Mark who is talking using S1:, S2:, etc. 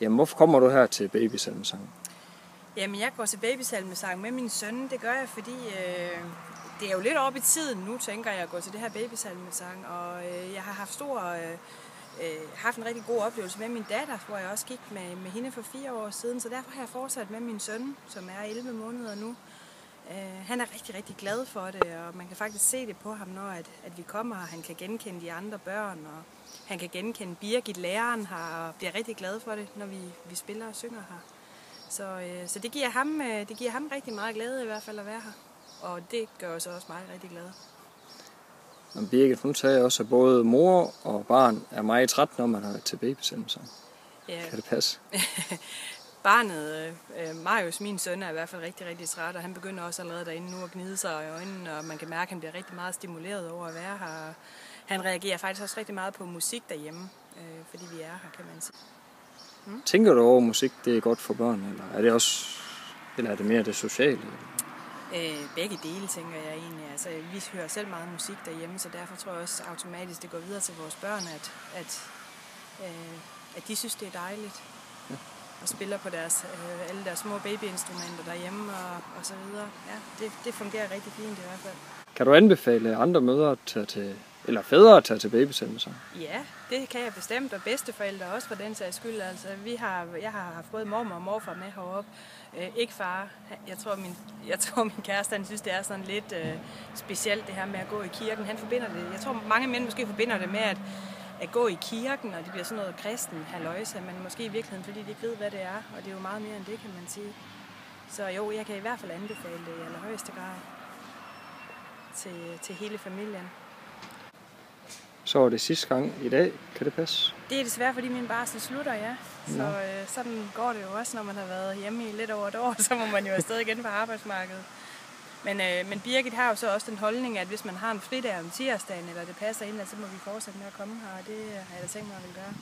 S1: Jamen, hvorfor kommer du her til babysalmesang?
S2: Jamen, jeg går til babysalmesang med min søn. Det gør jeg, fordi det er jo lidt op i tiden nu, tænker jeg, at gå til det her babysalmesang. Og jeg har haft en rigtig god oplevelse med min datter, hvor jeg også gik med hende for 4 år siden. Så derfor har jeg fortsat med min søn, som er 11 måneder nu. Han er rigtig, rigtig glad for det, og man kan faktisk se det på ham, når at vi kommer her. Han kan genkende de andre børn, og han kan genkende Birgit, læreren her, og bliver rigtig glad for det, når vi spiller og synger her. Så det giver ham rigtig meget glæde i hvert fald at være her, og det gør os også meget rigtig glade.
S1: Og Birgit, hun sagde også, at både mor og barn er meget træt, når man har været til babysalmesang.
S2: Ja.
S1: Kan det passe?
S2: Barnet, Marius, min søn, er i hvert fald rigtig, rigtig træt, og han begynder også allerede derinde nu at gnide sig i øjnene, og man kan mærke, at han bliver rigtig meget stimuleret over at være her. Han reagerer faktisk også rigtig meget på musik derhjemme, fordi vi er her, kan man sige.
S1: Tænker du over, at musik det er godt for børn, eller er det mere det sociale?
S2: Begge dele, tænker jeg egentlig. Altså, vi hører selv meget musik derhjemme, så derfor tror jeg også automatisk, det går videre til vores børn, at de synes, det er dejligt. Ja. Og spiller på alle deres små babyinstrumenter derhjemme og så videre. Ja, det fungerer rigtig fint i hvert fald.
S1: Kan du anbefale andre mødre fædre at tage til babysalmesang?
S2: Ja, det kan jeg bestemt, og bedsteforældre også for den sags skyld. Altså, jeg har haft både mormor og morfar med heroppe. Ikke far. Jeg tror min kæreste han synes, det er sådan lidt specielt det her med at gå i kirken. Han forbinder det. Jeg tror mange mænd måske forbinder det med at gå i kirken, og det bliver sådan noget kristen halløjse, men måske i virkeligheden, fordi de ikke ved, hvad det er, og det er jo meget mere end det, kan man sige. Så jo, jeg kan i hvert fald anbefale det i allerhøjeste grad til hele familien.
S1: Så er det sidste gang i dag, kan det passe?
S2: Det er desværre, fordi min barsel slutter, ja. Så sådan går det jo også, når man har været hjemme i lidt over et år, så må man jo afsted igen på arbejdsmarkedet. Men Birgit har jo så også den holdning, at hvis man har en fridag om tirsdagen, eller det passer ind, så må vi fortsætte med at komme her, og det har jeg da tænkt mig at vil gøre.